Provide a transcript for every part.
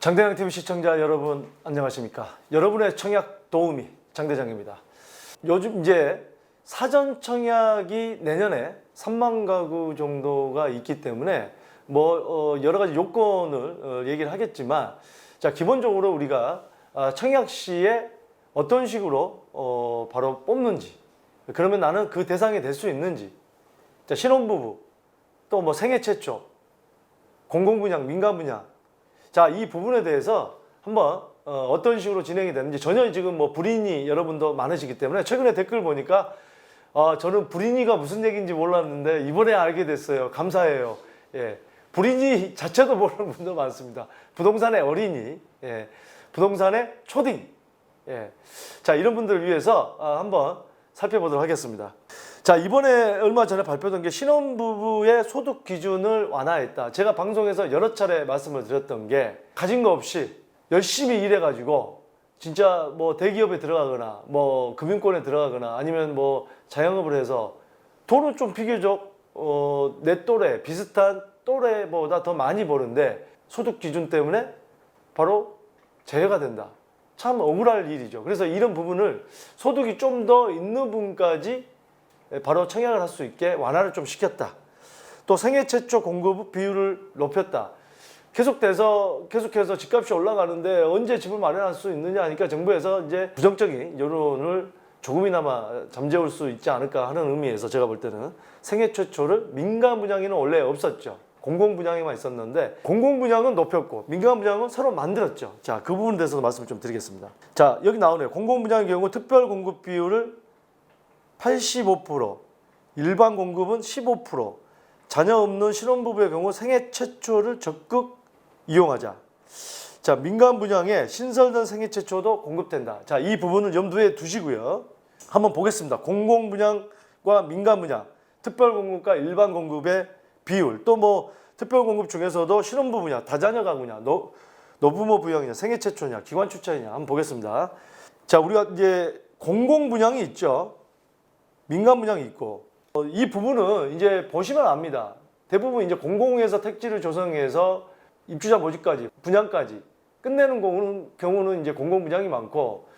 장대장 TV 시청자 여러분 안녕하십니까? 여러분의 청약 도우미 장대장입니다. 요즘 이제 사전 청약이 내년에 3만 가구 정도가 있기 때문에 여러 가지 요건을 얘기를 하겠지만, 자, 기본적으로 우리가 청약 시에 어떤 식으로 바로 뽑는지, 그러면 나는 그 대상이 될 수 있는지, 자, 신혼부부, 또 뭐 생애 최초, 공공분양, 민간분양, 자, 이 부분에 대해서 한번 어떤 식으로 진행이 되는지, 전혀 지금 뭐 불인이 여러분도 많으시기 때문에 최근에 댓글 보니까 저는 불인이가 무슨 얘기인지 몰랐는데 이번에 알게 됐어요. 감사해요. 예. 불인이 자체도 모르는 분도 많습니다. 부동산의 어린이, 예. 부동산의 초딩. 예. 자, 이런 분들을 위해서 한번 살펴보도록 하겠습니다. 자, 이번에 얼마 전에 발표된 게 신혼부부의 소득 기준을 완화했다. 제가 방송에서 여러 차례 말씀을 드렸던 게, 가진 거 없이 열심히 일해가지고 진짜 뭐 대기업에 들어가거나 뭐 금융권에 들어가거나 아니면 뭐 자영업을 해서 돈은 좀 비교적 내 또래, 비슷한 또래보다 더 많이 버는데 소득 기준 때문에 바로 제외가 된다. 참 억울할 일이죠. 그래서 이런 부분을 소득이 좀 더 있는 분까지 바로 청약을 할 수 있게 완화를 좀 시켰다. 또 생애 최초 공급 비율을 높였다. 계속해서 집값이 올라가는데 언제 집을 마련할 수 있느냐 하니까 정부에서 이제 부정적인 여론을 조금이나마 잠재울 수 있지 않을까 하는 의미에서 제가 볼 때는 생애 최초를 민간 분양에는 원래 없었죠. 공공 분양에만 있었는데 공공 분양은 높였고 민간 분양은 새로 만들었죠. 자, 그 부분에 대해서 말씀을 좀 드리겠습니다. 자, 여기 나오네요. 공공 분양의 경우 특별 공급 비율을 85%, 일반 공급은 15%, 자녀 없는 신혼부부의 경우 생애 최초를 적극 이용하자. 자, 민간 분양에 신설된 생애 최초도 공급된다. 자, 이 부분을 염두에 두시고요. 한번 보겠습니다. 공공 분양과 민간 분양, 특별 공급과 일반 공급의 비율, 또 뭐 특별 공급 중에서도 신혼부부냐, 다자녀 가구냐, 노부모 부양이냐, 생애 최초냐, 기관 출자이냐 한번 보겠습니다. 자, 우리가 이제 공공 분양이 있죠. 민간 분양이 있고, 이 부분은 이제 보시면 압니다. 대부분 이제 공공에서 택지를 조성해서 입주자 모집까지, 분양까지 끝내는 경우는 이제 공공 분양이 많고,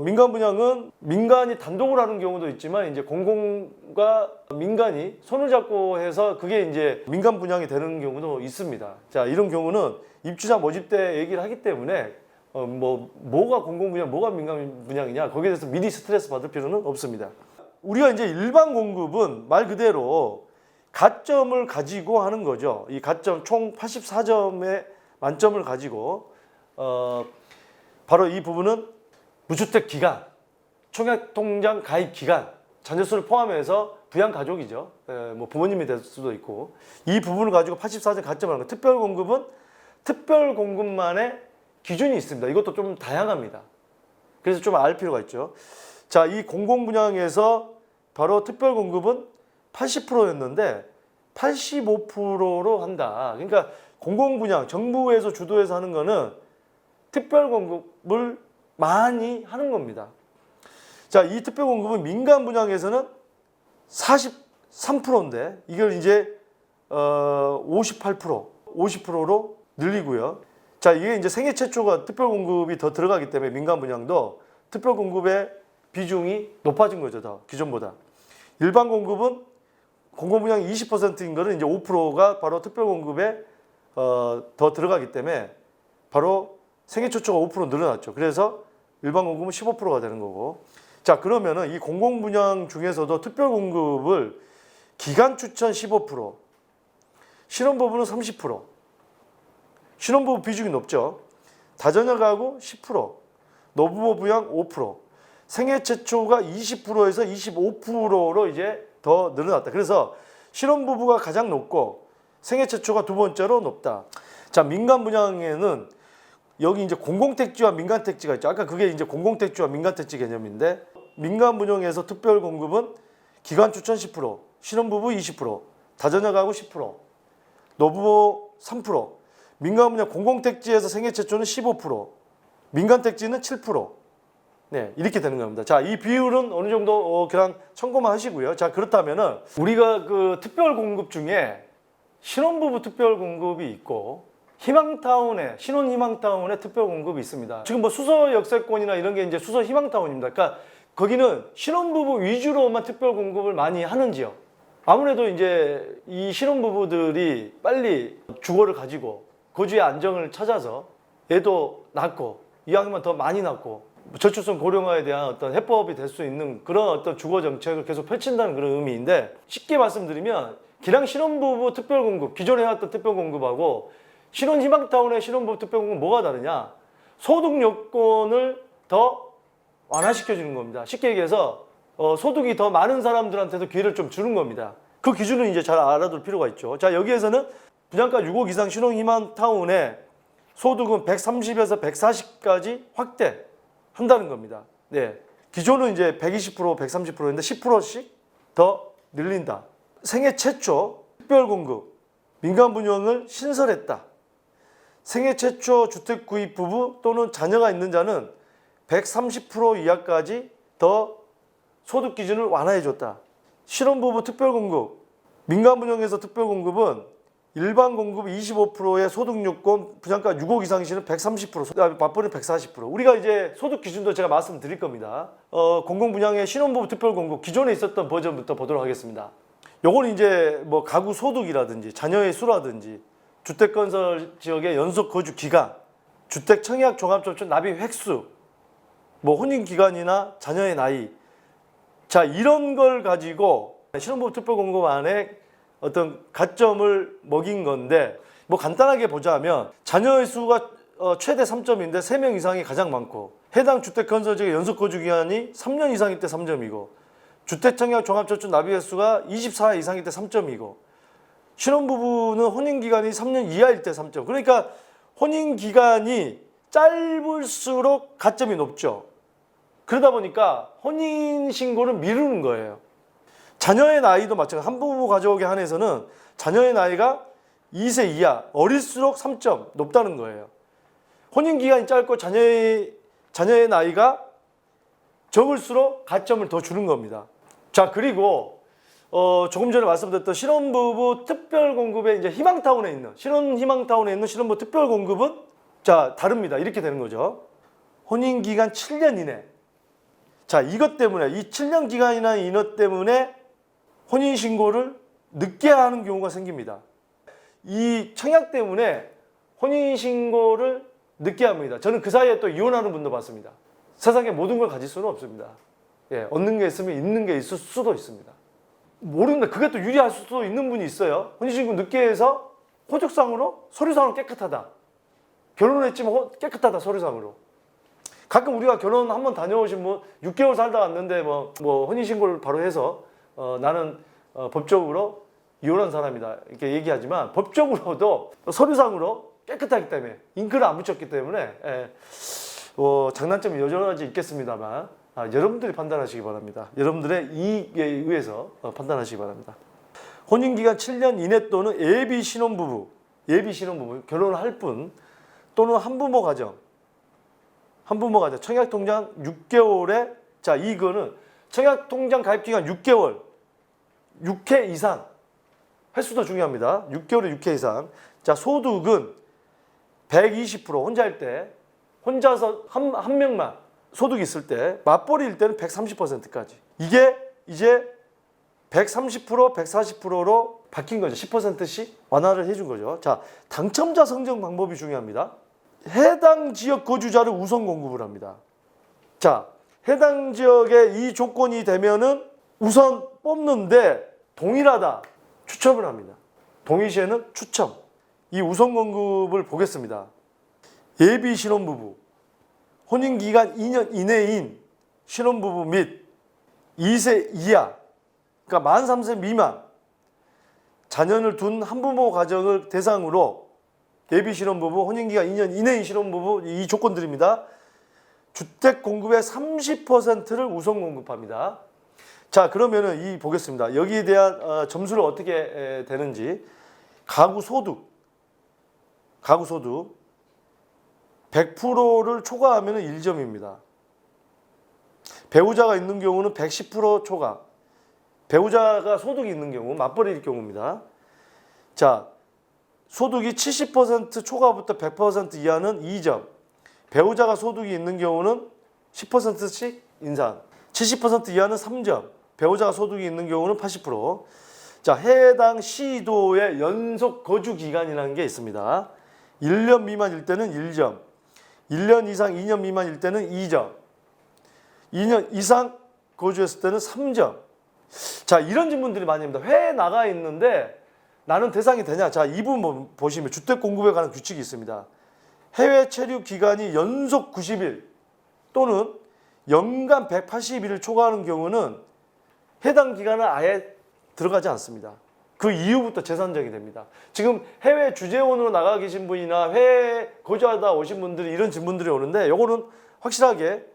민간 분양은 민간이 단독으로 하는 경우도 있지만 이제 공공과 민간이 손을 잡고 해서 그게 이제 민간 분양이 되는 경우도 있습니다. 자, 이런 경우는 입주자 모집 때 얘기를 하기 때문에 뭐가 공공 분양, 뭐가 민간 분양이냐 거기에 대해서 미리 스트레스 받을 필요는 없습니다. 우리가 이제 일반 공급은 말 그대로 가점을 가지고 하는 거죠. 이 가점 총 84점의 만점을 가지고 바로 이 부분은 무주택 기간, 청약통장 가입 기간, 자녀수를 포함해서 부양 가족이죠. 뭐 부모님이 될 수도 있고, 이 부분을 가지고 84점 가점을 하는 거. 특별 공급은 특별 공급만의 기준이 있습니다. 이것도 좀 다양합니다. 그래서 좀 알 필요가 있죠. 자, 이 공공 분양에서 바로 특별 공급은 80%였는데 85%로 한다. 그러니까 공공 분양, 정부에서 주도해서 하는 거는 특별 공급을 많이 하는 겁니다. 자, 이 특별 공급은 민간 분양에서는 43%인데 이걸 이제 50%로 늘리고요. 자, 이게 이제 생애 최초가 특별 공급이 더 들어가기 때문에 민간 분양도 특별 공급의 비중이 높아진 거죠, 더 기존보다. 일반 공급은 공공 분양이 20%인 거는 이제 5%가 바로 특별 공급에 더 들어가기 때문에 바로 생애 최초가 5% 늘어났죠. 그래서 일반 공급은 15%가 되는 거고. 자, 그러면은 이 공공 분양 중에서도 특별 공급을 기간 추천 15%, 신혼부부는 30%, 신혼부부 비중이 높죠. 다자녀 가구 10%, 노부모 부양 5%, 생애 최초가 20%에서 25%로 이제 더 늘어났다. 그래서 신혼부부가 가장 높고 생애 최초가 두 번째로 높다. 자, 민간 분양에는 여기 이제 공공택지와 민간택지가 있죠. 아까 그게 이제 공공택지와 민간택지 개념인데, 민간 분양에서 특별 공급은 기간 추천 10%, 신혼부부 20%, 다자녀 가구 10%, 노부모 3%, 민간 분양 공공택지에서 생애 최초는 15%, 민간택지는 7%. 네, 이렇게 되는 겁니다. 자, 이 비율은 어느 정도 그냥 참고만 하시고요. 자, 그렇다면은 우리가 그 특별 공급 중에 신혼부부 특별 공급이 있고 희망타운에, 신혼희망타운에 특별공급이 있습니다. 지금 뭐 수서역세권이나 이런 게 이제 수서희망타운입니다. 그러니까 거기는 신혼부부 위주로만 특별공급을 많이 하는 지역. 아무래도 이제 이 신혼부부들이 빨리 주거를 가지고 거주의 안정을 찾아서 애도 낳고 이왕이면 더 많이 낳고 저출산 고령화에 대한 어떤 해법이 될 수 있는 그런 어떤 주거 정책을 계속 펼친다는 그런 의미인데, 쉽게 말씀드리면 기랑 신혼부부 특별공급, 기존에 해왔던 특별공급하고 신혼희망타운의 신혼부부 특별공급은 뭐가 다르냐? 소득 요건을 더 완화시켜주는 겁니다. 쉽게 얘기해서 소득이 더 많은 사람들한테도 기회를 좀 주는 겁니다. 그 기준은 이제 잘 알아둘 필요가 있죠. 자, 여기에서는 분양가 6억 이상 신혼희망타운의 소득은 130에서 140까지 확대한다는 겁니다. 네. 기존은 이제 120%, 130%인데 10%씩 더 늘린다. 생애 최초 특별공급, 민간분양을 신설했다. 생애 최초 주택 구입 부부 또는 자녀가 있는 자는 130% 이하까지 더 소득 기준을 완화해줬다. 신혼부부 특별공급, 민간분양에서 특별공급은 일반 공급 25%의 소득 요건, 분양가 6억 이상이시는 130%, 맞벌이 140%. 우리가 이제 소득 기준도 제가 말씀드릴 겁니다. 공공분양의 신혼부부 특별공급 기존에 있었던 버전부터 보도록 하겠습니다. 요건 이제 뭐 가구 소득이라든지 자녀의 수라든지 주택건설 지역의 연속 거주 기간, 주택 청약 종합저축 납입 획수, 뭐 혼인 기간이나 자녀의 나이, 자 이런 걸 가지고 신혼부부 특별공급 안에 어떤 가점을 먹인 건데, 뭐 간단하게 보자면 자녀의 수가 최대 3점인데 3명 이상이 가장 많고, 해당 주택건설지역의 연속 거주 기간이 3년 이상일 때 3점이고, 주택청약 종합저축 납입 횟수가 24회 이상일 때 3점이고, 신혼부부는 혼인기간이 3년 이하일 때 3점. 그러니까 혼인기간이 짧을수록 가점이 높죠. 그러다 보니까 혼인신고를 미루는 거예요. 자녀의 나이도 마찬가지. 한부모 가족에 한해서는 자녀의 나이가 2세 이하, 어릴수록 3점 높다는 거예요. 혼인기간이 짧고 자녀의 나이가 적을수록 가점을 더 주는 겁니다. 자, 그리고 조금 전에 말씀드렸던 신혼부부 특별공급의 이제 희망타운에 있는, 신혼희망타운에 있는 신혼부부 특별공급은 자, 다릅니다. 이렇게 되는 거죠. 혼인기간 7년 이내. 자, 이것 때문에, 이 7년 기간이나 인허 때문에 혼인신고를 늦게 하는 경우가 생깁니다. 이 청약 때문에 혼인신고를 늦게 합니다. 저는 그 사이에 또 이혼하는 분도 봤습니다. 세상에 모든 걸 가질 수는 없습니다. 예, 얻는 게 있으면 있는 게 있을 수도 있습니다. 모르는데 그게 또 유리할 수도 있는 분이 있어요. 혼인신고 늦게 해서 호적상으로, 서류상으로 깨끗하다. 결혼했지만 깨끗하다, 서류상으로. 가끔 우리가 결혼 한번 다녀오신 분 6개월 살다 왔는데 뭐 혼인신고를 바로 해서 나는 법적으로 이혼한 사람이다 이렇게 얘기하지만, 법적으로도 서류상으로 깨끗하기 때문에, 잉크를 안 붙였기 때문에 장단점이 여전히 있겠습니다만 여러분들이 판단하시기 바랍니다. 여러분들의 이익에 의해서 판단하시기 바랍니다. 혼인기간 7년 이내 또는 예비 신혼부부, 결혼을 할 분 또는 한부모 가정, 청약통장 6개월에, 자 이거는 청약통장 가입기간 6개월, 6회 이상, 횟수도 중요합니다. 6개월에 6회 이상. 자, 소득은 120%, 혼자일 때, 혼자서 한 명만 소득이 있을 때, 맞벌이일 때는 130%까지. 이게 이제 130%, 140%로 바뀐 거죠. 10%씩 완화를 해준 거죠. 자, 당첨자 선정 방법이 중요합니다. 해당 지역 거주자를 우선 공급을 합니다. 자, 해당 지역에 이 조건이 되면은 우선 뽑는데 동일하다, 추첨을 합니다. 동일시에는 추첨. 이 우선 공급을 보겠습니다. 예비 신혼부부, 혼인기간 2년 이내인 신혼부부 및 2세 이하, 그러니까 만 3세 미만, 자녀를 둔 한부모 가정을 대상으로 예비 신혼부부, 혼인기간 2년 이내인 신혼부부, 이 조건들입니다. 주택 공급의 30%를 우선 공급합니다. 자, 그러면은 이 보겠습니다. 여기에 대한 점수를 어떻게 되는지. 가구 소득 100%를 초과하면 1점입니다. 배우자가 있는 경우는 110% 초과. 배우자가 소득이 있는 경우, 맞벌이일 경우입니다. 자, 소득이 70% 초과부터 100% 이하는 2점. 배우자가 소득이 있는 경우는 10%씩 인상. 70% 이하는 3점. 배우자가 소득이 있는 경우는 80%. 자, 해당 시도의 연속 거주 기간이라는 게 있습니다. 1년 미만일 때는 1점. 1년 이상 2년 미만일 때는 2점. 2년 이상 거주했을 때는 3점. 자, 이런 질문들이 많이 합니다. 해외에 나가 있는데 나는 대상이 되냐? 자, 이 부분 보시면 주택 공급에 관한 규칙이 있습니다. 해외 체류 기간이 연속 90일 또는 연간 180일을 초과하는 경우는 해당 기간은 아예 들어가지 않습니다. 그 이후부터 재산적이 됩니다. 지금 해외 주재원으로 나가 계신 분이나 해외 거주하다 오신 분들이 이런 질문들이 오는데 요거는 확실하게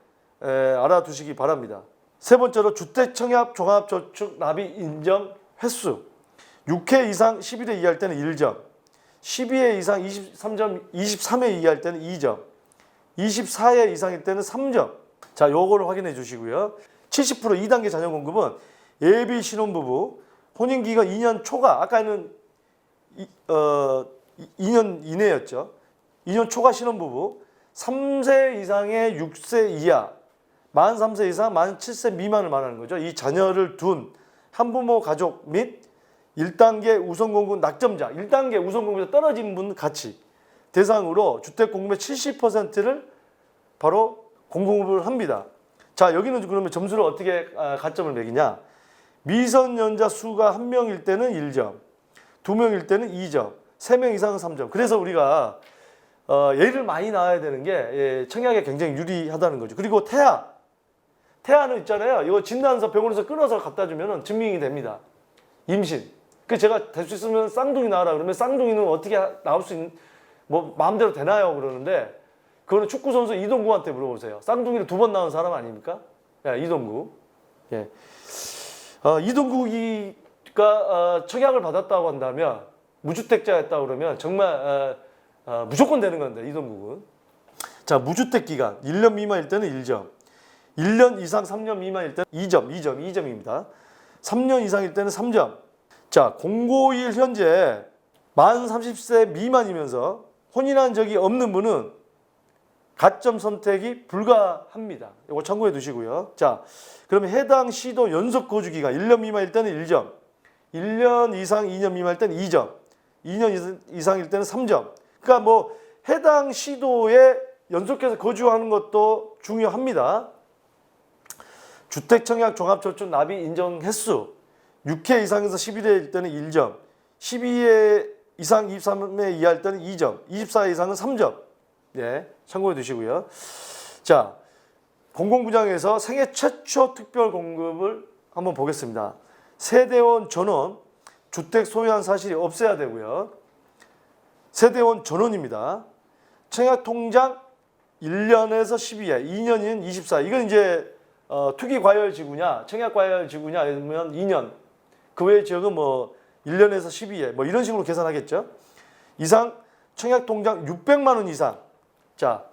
알아두시기 바랍니다. 세 번째로 주택청약 종합저축 납입 인정 횟수 6회 이상 11회 이하일 때는 1점, 12회 이상 23회 이하일 때는 2점, 24회 이상일 때는 3점. 자, 요거를 확인해 주시고요. 70% 2단계 자녀 공급은 예비 신혼부부 혼인기간 2년 초과, 아까는 2년 이내였죠. 2년 초과 신혼부부 3세 이상의 6세 이하, 43세 이상 47세 미만을 말하는 거죠. 이 자녀를 둔 한부모 가족 및 1단계 우선공급 낙점자, 1단계 우선공급에서 떨어진 분 같이 대상으로 주택 공급의 70%를 바로 공급을 합니다. 자, 여기는 그러면 점수를 어떻게 가점을 매기냐? 미성년자 수가 1명일 때는 1점, 2명일 때는 2점, 3명 이상은 3점. 그래서 우리가 예를 많이 나와야 되는 게 청약에 굉장히 유리하다는 거죠. 그리고 태아는 있잖아요. 이거 진단서 병원에서 끊어서 갖다 주면 증명이 됩니다. 임신. 그 제가 될 수 있으면 쌍둥이 나와라 그러면 쌍둥이는 어떻게 나올 수 있는 뭐 마음대로 되나요? 그러는데 그거는 축구 선수 이동국한테 물어보세요. 쌍둥이를 2번 낳은 사람 아닙니까? 야, 이동국. 예. 이동국이가 청약을 받았다고 한다면 무주택자였다고 그러면 정말 무조건 되는 건데 이동국은. 자, 무주택 기간 1년 미만일 때는 1점, 1년 이상 3년 미만일 때는 2점입니다. 3년 이상일 때는 3점. 자, 공고일 현재 만 30세 미만이면서 혼인한 적이 없는 분은 가점 선택이 불가합니다. 이거 참고해 두시고요. 자, 그러면 해당 시도 연속 거주 기간 1년 미만일 때는 1점, 1년 이상 2년 미만일 때는 2점, 2년 이상일 때는 3점. 그러니까 뭐 해당 시도에 연속해서 거주하는 것도 중요합니다. 주택청약 종합저축 납입 인정 횟수 6회 이상에서 11회일 때는 1점, 12회 이상 23회 이하일 때는 2점, 24회 이상은 3점. 예, 참고해 두시고요. 자, 공공부장에서 생애 최초 특별 공급을 한번 보겠습니다. 세대원 전원, 주택 소유한 사실이 없어야 되고요. 세대원 전원입니다. 청약통장 1년에서 12회, 2년이면 24회. 이건 이제 투기과열지구냐, 청약과열지구냐 아니면 2년. 그 외의 지역은 뭐 1년에서 12회 뭐 이런 식으로 계산하겠죠. 이상 청약통장 600만 원 이상. 자,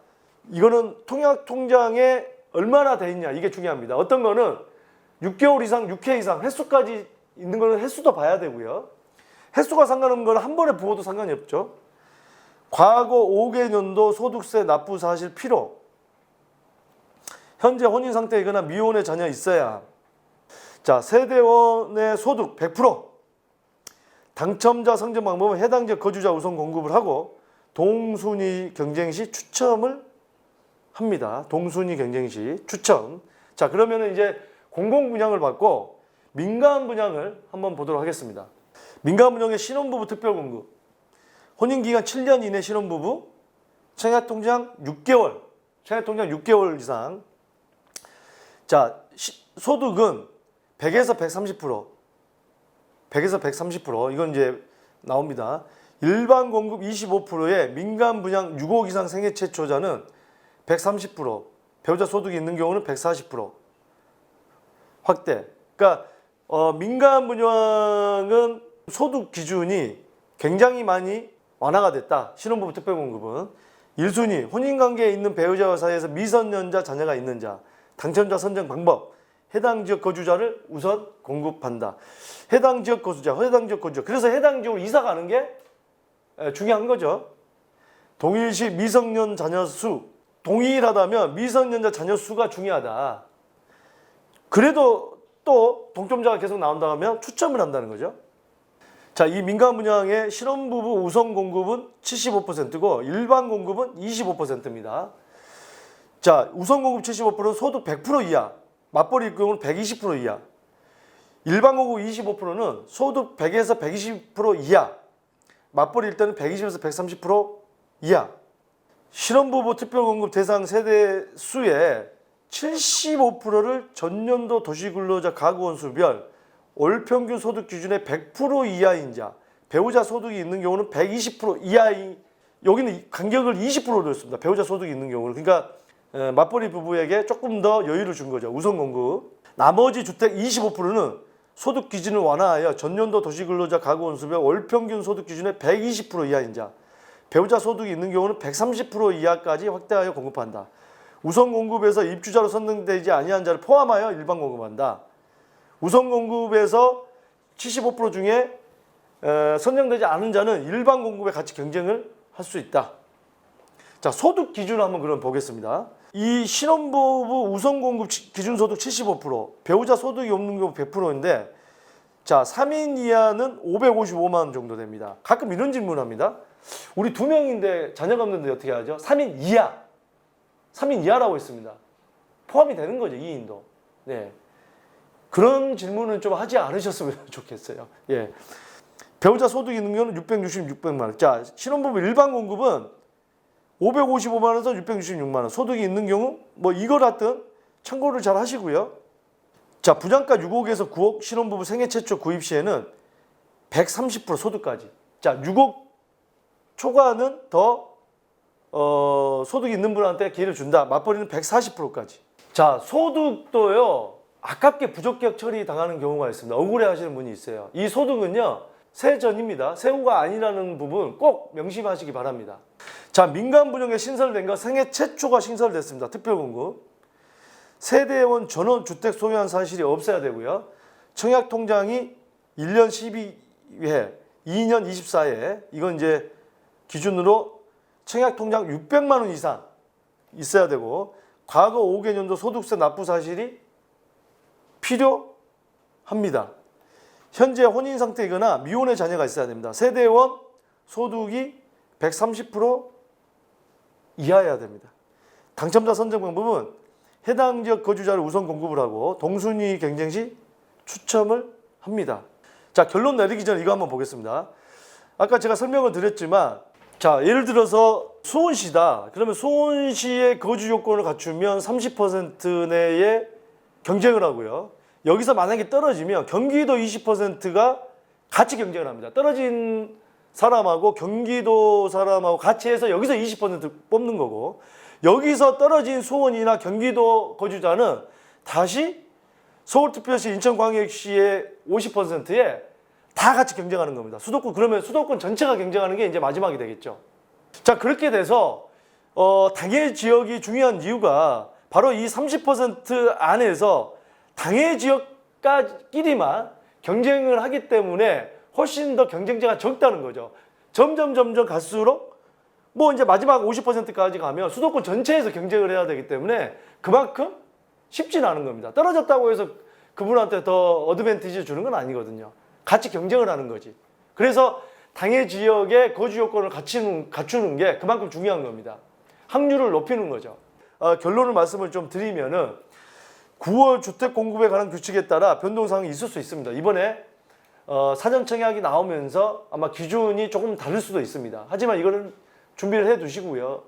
이거는 청약통장에 얼마나 돼 있냐 이게 중요합니다. 어떤 거는 6개월 이상, 6회 이상 횟수까지 있는 거는 횟수도 봐야 되고요. 횟수가 상관없는 거는 한 번에 부어도 상관이 없죠. 과거 5개년도 소득세 납부 사실 필요. 현재 혼인 상태이거나 미혼의 자녀 있어야. 자, 세대원의 소득 100%. 당첨자 선정 방법은 해당 지역 거주자 우선 공급을 하고 동순위 경쟁 시 추첨을 합니다. 동순위 경쟁 시 추첨. 자, 그러면은 이제 공공 분양을 받고 민간 분양을 한번 보도록 하겠습니다. 민간 분양의 신혼부부 특별 공급. 혼인 기간 7년 이내 신혼부부 청약통장 6개월. 청약통장 6개월 이상. 자, 소득은 100에서 130%. 100에서 130%. 이건 이제 나옵니다. 일반 공급 25%에 민간 분양 6억 이상 생애 최초자는 130%, 배우자 소득이 있는 경우는 140% 확대. 그러니까 민간 분양은 소득 기준이 굉장히 많이 완화가 됐다. 신혼부부 특별공급은 1순위 혼인관계에 있는 배우자와 사이에서 미성년자 자녀가 있는 자, 당첨자 선정 방법, 해당 지역 거주자를 우선 공급한다. 해당 지역 거주자, 해당 지역 거주자. 그래서 해당 지역으로 이사 가는 게 중요한 거죠. 동일시 미성년 자녀 수, 동일하다면 미성년자 자녀 수가 중요하다. 그래도 또 동점자가 계속 나온다 하면 추첨을 한다는 거죠. 자, 이 민간 분양의 신혼부부 우선 공급은 75%고 일반 공급은 25%입니다. 자, 우선 공급 75%는 소득 100% 이하, 맞벌이일 경우는 120% 이하. 일반 공급 25%는 소득 100에서 120% 이하, 맞벌이일 때는 120에서 130% 이하. 신혼부부 특별공급 대상 세대 수의 75%를 전년도 도시근로자 가구원수별 월평균 소득 기준의 100% 이하인 자, 배우자 소득이 있는 경우는 120% 이하인, 여기는 간격을 20%로 줬습니다. 배우자 소득이 있는 경우는. 그러니까 맞벌이 부부에게 조금 더 여유를 준 거죠. 우선 공급. 나머지 주택 25%는 소득 기준을 완화하여 전년도 도시근로자 가구원수별 월평균 소득 기준의 120% 이하인 자, 배우자 소득이 있는 경우는 130% 이하까지 확대하여 공급한다. 우선 공급에서 입주자로 선정되지 아니한 자를 포함하여 일반 공급한다. 우선 공급에서 75% 중에 선정되지 않은 자는 일반 공급에 같이 경쟁을 할 수 있다. 자, 소득 기준을 한번 그럼 보겠습니다. 이 신혼부부 우선 공급 기준 소득 75%, 배우자 소득이 없는 경우 100%인데, 자, 3인 이하는 555만 원 정도 됩니다. 가끔 이런 질문을 합니다. 우리 2명인데 자녀가 없는데 어떻게 하죠? 3인 이하. 3인 이하라고 했습니다. 포함이 되는 거죠, 2인도. 네. 그런 질문은 좀 하지 않으셨으면 좋겠어요. 예. 배우자 소득이 있는 경우는 666만 원. 자, 신혼부부 일반 공급은 555만 원에서 666만 원. 소득이 있는 경우 뭐 이걸 하든 참고를 잘 하시고요. 자, 분양가 6억에서 9억, 신혼부부 생애 최초 구입 시에는 130% 소득까지. 자, 6억 초과는 더 소득이 있는 분한테 기회를 준다. 맞벌이는 140%까지. 자, 소득도요, 아깝게 부적격 처리 당하는 경우가 있습니다. 억울해 하시는 분이 있어요. 이 소득은요, 세전입니다. 세후가 아니라는 부분 꼭 명심하시기 바랍니다. 자, 민간분양에 신설된 거 생애 최초가 신설됐습니다. 특별공급. 세대원 전원 주택 소유한 사실이 없어야 되고요. 청약통장이 1년 12회, 2년 24회, 이건 이제 기준으로 청약통장 600만 원 이상 있어야 되고, 과거 5개년도 소득세 납부 사실이 필요합니다. 현재 혼인 상태이거나 미혼의 자녀가 있어야 됩니다. 세대원 소득이 130% 이하여야 됩니다. 당첨자 선정 방법은 해당 지역 거주자를 우선 공급을 하고 동순위 경쟁 시 추첨을 합니다. 자, 결론 내리기 전에 이거 한번 보겠습니다. 아까 제가 설명을 드렸지만, 자, 예를 들어서 수원시다. 그러면 수원시의 거주 요건을 갖추면 30% 내에 경쟁을 하고요. 여기서 만약에 떨어지면 경기도 20%가 같이 경쟁을 합니다. 떨어진 사람하고 경기도 사람하고 같이 해서 여기서 20% 뽑는 거고, 여기서 떨어진 수원이나 경기도 거주자는 다시 서울특별시, 인천광역시의 50%에 다 같이 경쟁하는 겁니다. 수도권, 그러면 수도권 전체가 경쟁하는 게 이제 마지막이 되겠죠. 자, 그렇게 돼서 당해 지역이 중요한 이유가 바로 이 30% 안에서 당해 지역끼리만 경쟁을 하기 때문에 훨씬 더 경쟁자가 적다는 거죠. 점점 갈수록 뭐 이제 마지막 50%까지 가면 수도권 전체에서 경쟁을 해야 되기 때문에 그만큼 쉽지는 않은 겁니다. 떨어졌다고 해서 그분한테 더 어드밴티지 주는 건 아니거든요. 같이 경쟁을 하는 거지. 그래서 당해 지역의 거주 요건을 갖추는 게 그만큼 중요한 겁니다. 확률을 높이는 거죠. 결론을 말씀을 좀 드리면은 9월 주택 공급에 관한 규칙에 따라 변동사항이 있을 수 있습니다. 이번에 사전 청약이 나오면서 아마 기준이 조금 다를 수도 있습니다. 하지만 이거는 준비를 해 두시고요.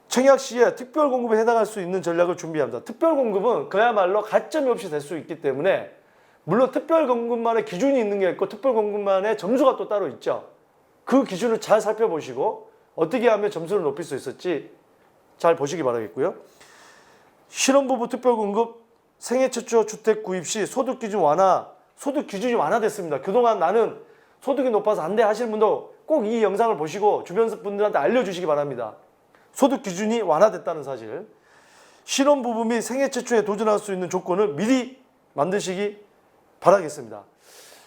청약 시에 특별 공급에 해당할 수 있는 전략을 준비합니다. 특별 공급은 그야말로 가점이 없이 될 수 있기 때문에, 물론 특별 공급만의 기준이 있는 게 있고 특별 공급만의 점수가 또 따로 있죠. 그 기준을 잘 살펴보시고 어떻게 하면 점수를 높일 수 있을지 잘 보시기 바라겠고요. 신혼부부 특별 공급 생애 최초 주택 구입 시 소득 기준 완화, 소득 기준이 완화됐습니다. 그동안 나는 소득이 높아서 안 돼 하시는 분도 꼭 이 영상을 보시고 주변 분들한테 알려주시기 바랍니다. 소득 기준이 완화됐다는 사실. 신혼부부 및 생애 최초에 도전할 수 있는 조건을 미리 만드시기 바라겠습니다.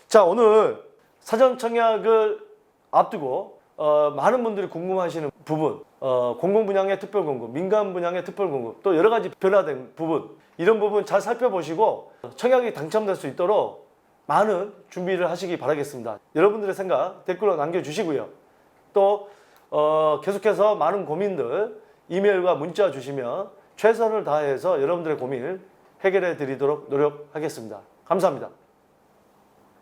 자, 오늘 사전 청약을 앞두고 많은 분들이 궁금하시는 부분, 공공 분양의 특별 공급, 민간 분양의 특별 공급, 또 여러 가지 변화된 부분, 이런 부분 잘 살펴보시고 청약이 당첨될 수 있도록 많은 준비를 하시기 바라겠습니다. 여러분들의 생각 댓글로 남겨주시고요. 또 계속해서 많은 고민들 이메일과 문자 주시면 최선을 다해서 여러분들의 고민을 해결해 드리도록 노력하겠습니다. 감사합니다.